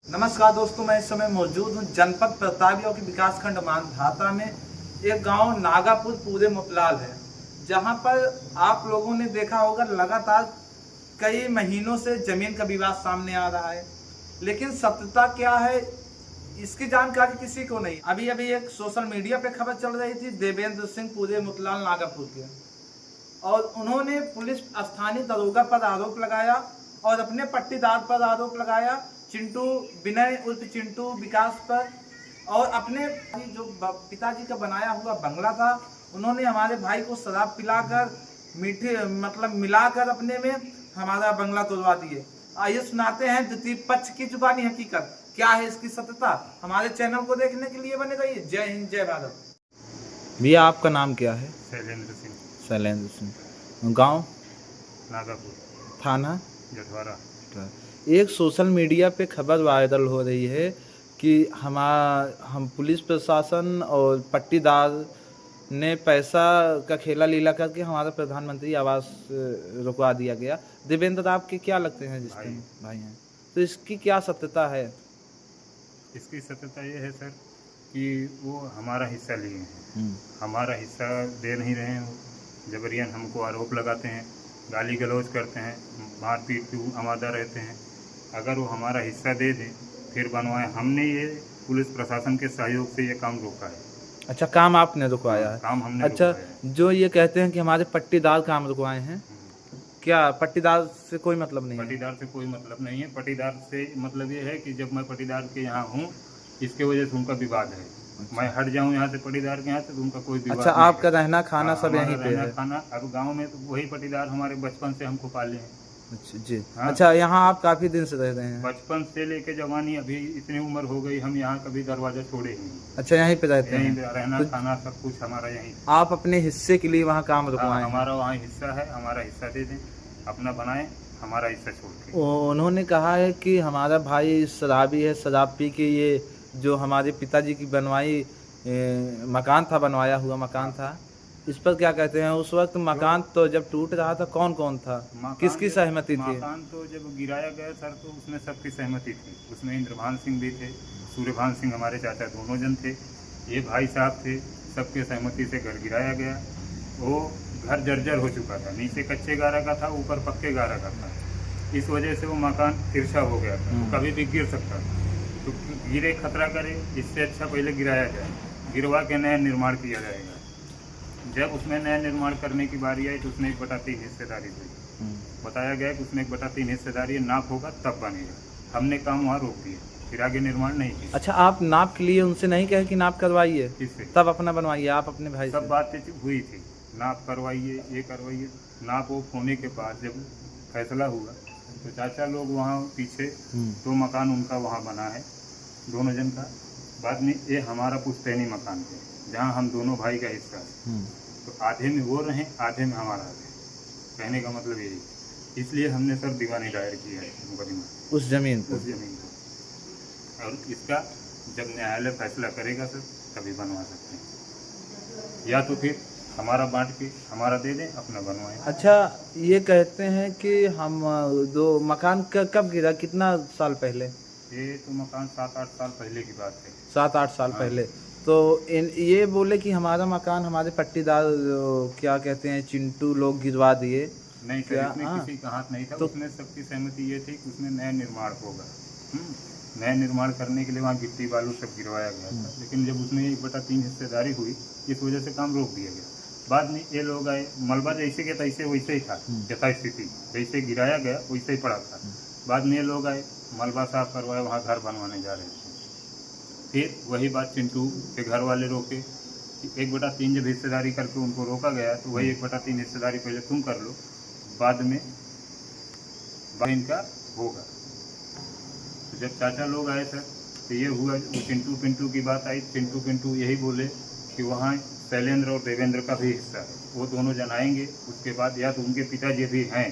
नमस्कार दोस्तों, मैं इस समय मौजूद हूं जनपद प्रतापगढ़ के विकासखंड मानधाता में। एक गांव नागापुर पूरे मुपलाल है, जहां पर आप लोगों ने देखा होगा लगातार कई महीनों से जमीन का विवाद सामने आ रहा है, लेकिन सत्यता क्या है इसकी जानकारी किसी को नहीं। अभी अभी एक सोशल मीडिया पे खबर चल रही थी देवेंद्र सिंह पूरे मुपलाल नागापुर के, और उन्होंने पुलिस स्थानीय दरोगा पर आरोप लगाया और अपने पट्टीदार पर आरोप लगाया, चिंटू विनय उर्फ चिंटू विकास पर, और अपने जो पिताजी का बनाया हुआ बंगला था उन्होंने हमारे भाई को शराब पिलाकर मीठे मिलाकर अपने में हमारा बंगला तोड़वा दिए। आइए सुनाते हैं द्वितीय पक्ष की जुबानी हकीकत, क्या है इसकी सत्यता। हमारे चैनल को देखने के लिए बने रहिए। जय हिंद, जय भारत। भैया आपका नाम क्या है? शैलेंद्र सिंह। शैलेंद्र सिंह। गांव नागापुर, थाना जटवारा। एक सोशल मीडिया पे खबर वायरल हो रही है कि हम पुलिस प्रशासन और पट्टीदार ने पैसा का खेला लीला करके हमारा प्रधानमंत्री आवास रुकवा दिया गया। देवेंद्र आपके क्या लगते हैं जिसके भाई हैं, तो इसकी क्या सत्यता है? इसकी सत्यता ये है सर कि वो हमारा हिस्सा लिए हैं, हमारा हिस्सा दे नहीं रहे हैं। जबरियन हमको आरोप लगाते हैं, गाली गलौज करते हैं, मारपीट की आमादा रहते हैं। अगर वो हमारा हिस्सा दे दें फिर बनवाएं। हमने ये पुलिस प्रशासन के सहयोग से ये काम रोका है। अच्छा, काम आपने रुकवाया है? काम हमने अच्छा, रुकवाया है। जो ये कहते हैं कि हमारे पट्टीदार काम रुकवाए हैं, क्या पट्टीदार से कोई मतलब नहीं है? पट्टीदार से कोई मतलब नहीं है। पट्टीदार से मतलब ये है कि जब मैं पट्टीदार के यहाँ हूँ इसके वजह से उनका विवाद है। मैं हट जाऊँ यहाँ से पट्टीदार के यहाँ से तो उनका कोई विवाद अच्छा, नहीं आपका है। रहना खाना सब यहीं पे है? खाना अब गांव में तो वही पट्टीदार हमारे बचपन से हमको पाले हैं। अच्छा जी। हाँ? अच्छा, यहाँ आप काफी दिन से रह रहे हैं? बचपन से लेके जवानी, अभी इतनी उम्र हो गई हम यहाँ कभी दरवाजा छोड़े ही नहीं। अच्छा, यहीं पे रहते यहीं हैं? पे रहना तो खाना सब कुछ हमारा यहीं। आप अपने हिस्से के लिए वहाँ काम रुकवाए हैं? हमारा वहाँ हिस्सा है, हमारा हिस्सा दे दें, अपना बनाएं, हमारा हिस्सा छोड़ के। उन्होंने कहा है कि हमारा भाई शराबी है, शराब पी के ये जो हमारे पिताजी की बनवाई मकान था, बनवाया हुआ मकान था, इस पर क्या कहते हैं? उस वक्त मकान तो जब टूट रहा था कौन कौन था, किसकी सहमति थी? मकान तो जब गिराया गया सर तो उसमें सबकी सहमति थी। उसमें इंद्रभान सिंह भी थे, सूर्यभान सिंह हमारे चाचा दोनों जन थे, ये भाई साहब थे, सबके सहमति से घर गिराया गया। वो घर जर्जर हो चुका था, नीचे कच्चे गारा का था, ऊपर पक्के गारा का था। इस वजह से वो मकान तिरछा हो गया था, वो कभी भी गिर सकता था। तो गिरे खतरा करे, इससे अच्छा पहले गिराया जाए, गिरवा के नया निर्माण किया जाएगा। जब उसमें नया निर्माण करने की बारी आई तो उसमें 1/3 हिस्सेदारी हुई। बताया गया कि उसमें 1/3 हिस्सेदारी नाप होगा तब बनेगा। हमने काम वहाँ रोक दिया, फिर आगे निर्माण नहीं किया। अच्छा, आप नाप के लिए उनसे नहीं कहे कि नाप करवाइए, किससे? तब अपना बनवाइए आप अपने भाई से? सब बातें हुई थी, नाप करवाइए, ये करवाइए। नाप वो होने के बाद जब फैसला हुआ तो चाचा लोग वहाँ पीछे 2 मकान उनका वहाँ बना है, दोनों जन का। बाद में ये हमारा पुश्तैनी मकान है जहाँ हम दोनों भाई का हिस्सा है। तो आधे में वो रहे, आधे में हमारा रहे। कहने का मतलब यही, इसलिए हमने सर दीवानी दायर किया है मुकदमा उस जमीन को। और इसका जब न्यायालय फैसला करेगा सर तभी बनवा सकते हैं, या तो फिर हमारा बांट के हमारा दे दें, अपना बनवाएं। अच्छा, ये कहते हैं कि हम दो मकान कब गिरा, कितना साल पहले? ये तो मकान 7-8 साल पहले की बात है। 7-8 साल पहले। तो ये बोले कि हमारा मकान हमारे पट्टीदार क्या कहते हैं चिंटू लोग गिरवा दिए। नहीं सर, इसमें किसी का हाथ नहीं था। तो उसमें सबकी सहमति ये थी कि उसमें नया निर्माण होगा। नया निर्माण करने के लिए वहाँ गिट्टी बालू सब गिरवाया गया था, लेकिन जब उसमें 1/3 हिस्सेदारी हुई इस वजह से काम रोक दिया गया। बाद में ये लोग आए, मलबा जैसे के तैसे वैसे ही था, यथास्थिति जैसे गिराया गया वैसे ही पड़ा था। बाद में ये लोग आए, मलबा साफ करवाया, वहाँ घर बनवाने जा रहे थे। फिर वही बात चिंटू के घर वाले रोके, 1/3 जब हिस्सेदारी करके उनको रोका गया तो वही 1/3 हिस्सेदारी पहले तुम कर लो, बाद में इनका होगा। तो जब चाचा लोग आए सर तो ये हुआ, वो चिंटू पिंटू की बात आई। चिंटू पिंटू यही बोले कि वहाँ शैलेंद्र और देवेंद्र का भी हिस्सा है, वो दोनों जन आएंगे। उसके बाद या तो उनके पिताजी भी हैं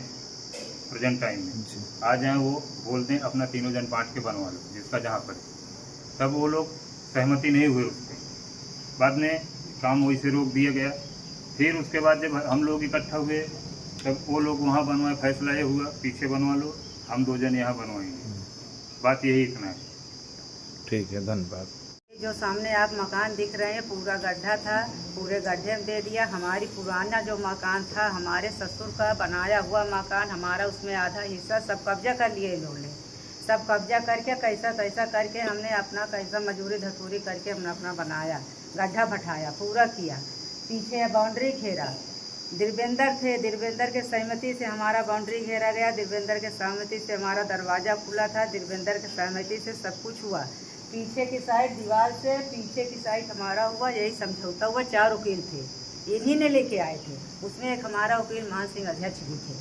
प्रेजेंट टाइम में, आ जाएँ, वो बोलते हैं अपना तीनों जन बांट के बनवा लो जिसका जहाँ पड़े। तब वो लोग सहमति नहीं हुए उससे, बाद में काम वैसे रोक दिया गया। फिर उसके बाद जब हम लोग इकट्ठा हुए तब वो लोग वहाँ बनवाए, फैसला ये हुआ पीछे बनवा लो, हम 2 जन यहाँ बनवाएंगे। बात यही इतना है। ठीक है, धन्यवाद। जो सामने आप मकान दिख रहे हैं पूरा गड्ढा था, पूरे गड्ढे में दे दिया। हमारी पुराना जो मकान था हमारे ससुर का बनाया हुआ मकान, हमारा उसमें आधा हिस्सा सब कब्जा कर लिए इन लोगों ने। सब कब्जा करके कैसा तैसा करके हमने अपना कैसा मजूरी धतूरी करके हमने अपना बनाया, गड्ढा भठाया, पूरा किया। पीछे बाउंड्री घेरा, दिरबेंदर थे, दिरबेंदर के सहमति से हमारा बाउंड्री घेरा गया, दिरबेंदर के सहमति से हमारा दरवाज़ा खुला था, दिरबेंदर के सहमति से सब कुछ हुआ। पीछे की साइड दीवार से पीछे की साइड हमारा हुआ, यही समझौता हुआ। 4 वकील थे, इन्हीं ने लेके आए थे। उसमें एक हमारा वकील मान सिंह अध्यक्ष भी थे,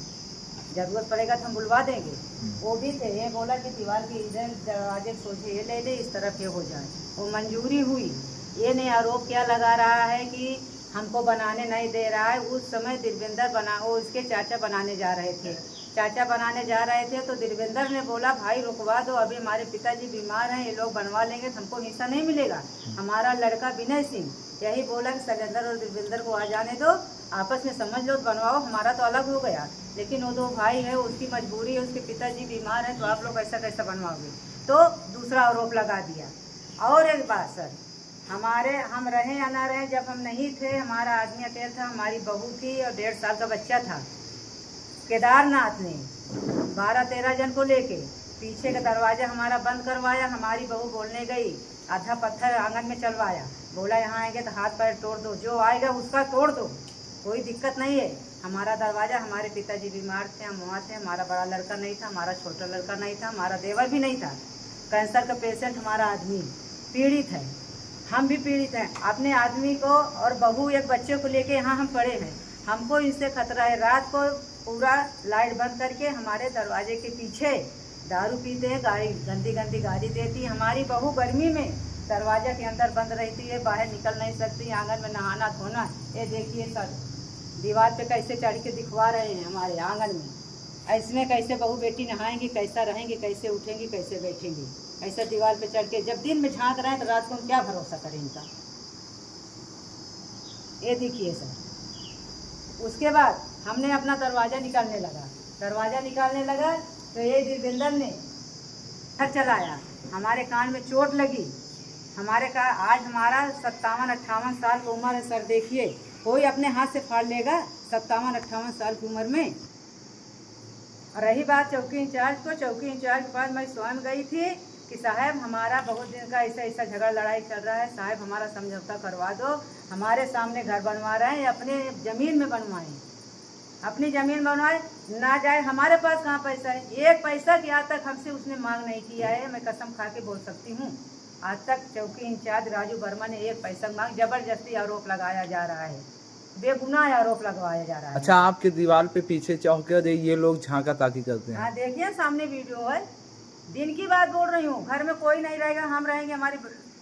ज़रूरत पड़ेगा तो हम बुलवा देंगे, वो भी थे। ये बोला कि दीवार के इधर दरवाजे सोचे ये ले ले, इस तरफ ये हो जाए, वो मंजूरी हुई। ये ने आरोप क्या लगा रहा है कि हमको बनाने नहीं दे रहा है। उस समय दिरबेंदर वो इसके चाचा बनाने जा रहे थे, चाचा बनाने जा रहे थे तो दिरबेंदर ने बोला भाई रुकवा दो, अभी हमारे पिताजी बीमार हैं, ये लोग बनवा लेंगे तो हमको हिस्सा नहीं मिलेगा। हमारा लड़का विनय सिंह यही बोला कि शैलेंद्र और दिरबेंदर को आ जाने दो, आपस में समझ लो, बनवाओ, हमारा तो अलग हो गया। लेकिन वो 2 भाई है, उसकी मजबूरी है, उसके पिताजी बीमार हैं, तो आप लोग ऐसा कैसा बनवाओगे। तो दूसरा आरोप लगा दिया। और एक बात सर, हमारे हम रहे या ना रहे, जब हम नहीं थे हमारा आदमी अकेला था, हमारी बहू थी और 1.5 साल का बच्चा था। केदारनाथ ने 12-13 जन को लेके पीछे का दरवाज़ा हमारा बंद करवाया। हमारी बहू बोलने गई, आधा पत्थर आंगन में चलवाया, बोला यहाँ आएंगे तो हाथ पैर तोड़ दो, जो आएगा उसका तोड़ दो, कोई दिक्कत नहीं है। हमारा दरवाज़ा, हमारे पिताजी बीमार थे, हम वहाँ थे, हमारा बड़ा लड़का नहीं था, हमारा छोटा लड़का नहीं था, हमारा देवर भी नहीं था, कैंसर का पेशेंट हमारा आदमी पीड़ित है, हम भी पीड़ित हैं। अपने आदमी को और बहू एक बच्चे को लेके यहाँ हम पड़े हैं, हमको इससे खतरा है। रात को पूरा लाइट बंद करके हमारे दरवाजे के पीछे दारू पीते हैं, गाड़ी गंदी गंदी गाड़ी देती है। हमारी बहू गर्मी में दरवाजा के अंदर बंद रहती है, बाहर निकल नहीं सकती, आंगन में नहाना धोना। ये देखिए सर, दीवार पे कैसे चढ़ के दिखवा रहे हैं हमारे आंगन में। इसमें कैसे बहू बेटी नहाएंगी, कैसा रहेंगी, कैसे उठेंगी, कैसे बैठेंगी, ऐसा दीवार पे चढ़ के। जब दिन में झांक रहे हैं तो रात को हम क्या भरोसा करें इनका। ये देखिए सर, उसके बाद हमने अपना दरवाज़ा निकालने लगा, दरवाज़ा निकालने लगा तो ये दिरबेंदर ने घर चलाया, हमारे कान में चोट लगी। हमारे का आज हमारा 57-58 साल की उम्र है सर, देखिए कोई अपने हाथ से फाड़ लेगा 57-58 साल की उम्र में। रही बात चौकी इंचार्ज को, चौकी इंचार्ज के पास मैं स्वयं गई थी कि साहब हमारा बहुत दिन का ऐसा ऐसा झगड़ा लड़ाई चल रहा है, साहब हमारा समझौता करवा दो। हमारे सामने घर बनवा रहे हैं, अपने ज़मीन में बनवाएं, अपनी ज़मीन बनवाए, ना जाए। हमारे पास कहाँ पैसा है, एक पैसा की आज तक हमसे उसने मांग नहीं किया है। मैं कसम खा के बोल सकती हूँ, आज तक चौकी इंचार्ज राजू वर्मा ने एक पैसा मांग, जबरदस्ती आरोप लगाया जा रहा है, बेगुनाह आरोप लगवाया जा रहा है। अच्छा, आपके दीवार पे पीछे चौके दे ये लोग झांका ताकी करते हैं? हाँ देखिए सामने वीडियो है, दिन की बात बोल रही हूँ। घर में कोई नहीं रहेगा, हम रहेंगे, हमारे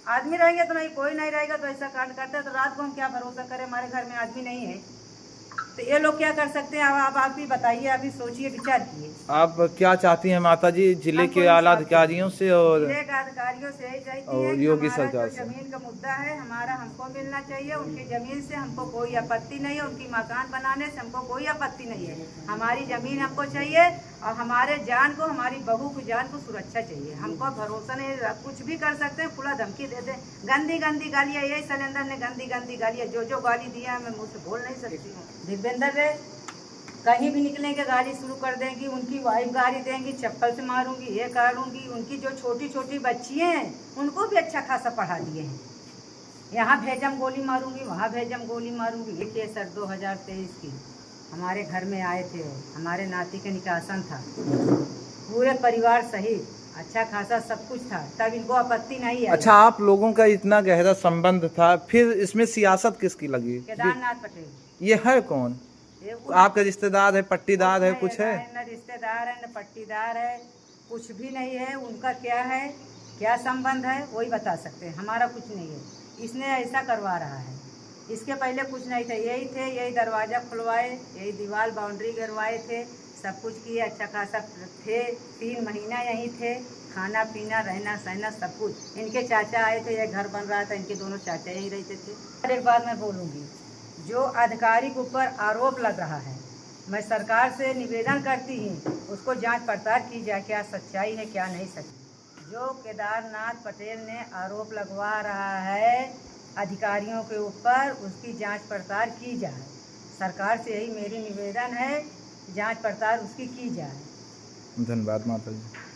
आदमी रहेंगे तो नहीं, कोई नहीं रहेगा तो ऐसा कांड करता है। तो रात को हम क्या भरोसा करें, हमारे घर में आदमी नहीं है, तो ये लोग क्या कर सकते हैं। अब आप भी बताइए, अभी सोचिए, विचार किए। आप क्या चाहती हैं माता जी, जिले के आला अधिकारियों से और जिले के अधिकारियों से यही चाहती और है कि योगी हमारा सरकार जो से जमीन का मुद्दा है हमारा हमको मिलना चाहिए। उनकी जमीन से हमको कोई आपत्ति नहीं है, उनकी मकान बनाने से हमको कोई आपत्ति नहीं है। हमारी जमीन हमको चाहिए और हमारे जान को, हमारी बहू की जान को सुरक्षा चाहिए। हमको भरोसा नहीं, कुछ भी कर सकते हैं, खुला धमकी देते हैं, गंदी गंदी गालियाँ। यही शैलेंद्र ने गंदी गंदी गालियाँ जो गाली दिया है मैं मुँह से बोल नहीं सकती हूँ। दिव्येंद्र रे कहीं भी निकलेंगे गाड़ी शुरू कर देंगी, उनकी वाइफ गाड़ी देंगी, चप्पल से मारूंगी, ये करूंगी। उनकी जो छोटी छोटी बच्चियाँ हैं उनको भी अच्छा खासा पढ़ा दिए हैं, यहाँ भेजम गोली मारूंगी, वहाँ भेजम गोली मारूंगी। देखिए सर, 2023 की हमारे घर में आए थे, हमारे नाती के निकासन था, पूरे परिवार सहित अच्छा खासा सब कुछ था, तब इनको आपत्ति नहीं है। अच्छा, आप लोगों का इतना गहरा संबंध था, फिर इसमें सियासत किसकी लगी? केदारनाथ पटेल। ये है कौन? आपका रिश्तेदार है, पट्टीदार है, कुछ है? न रिश्तेदार है, न पट्टीदार है, कुछ भी नहीं है। उनका क्या है, क्या संबंध है, वही बता सकते हैं, हमारा कुछ नहीं है। इसने ऐसा करवा रहा है, इसके पहले कुछ नहीं था, यही थे, यही दरवाज़ा खुलवाए, यही दीवार बाउंड्री करवाए थे, सब कुछ किए, अच्छा खासा थे। 3 महीना यहीं थे, खाना पीना रहना सहना सब कुछ। इनके चाचा आए थे, ये घर बन रहा था, इनके दोनों चाचा यहीं रहते थे। और एक बात मैं बोलूँगी, जो अधिकारी के ऊपर आरोप लग रहा है, मैं सरकार से निवेदन करती हूँ उसको जांच पड़ताल की जाए, क्या सच्चाई है क्या नहीं सच्चाई। जो केदारनाथ पटेल ने आरोप लगवा रहा है अधिकारियों के ऊपर, उसकी जांच पड़ताल की जाए। सरकार से यही मेरी निवेदन है, जांच पड़ताल उसकी की जाए। धन्यवाद माता जी।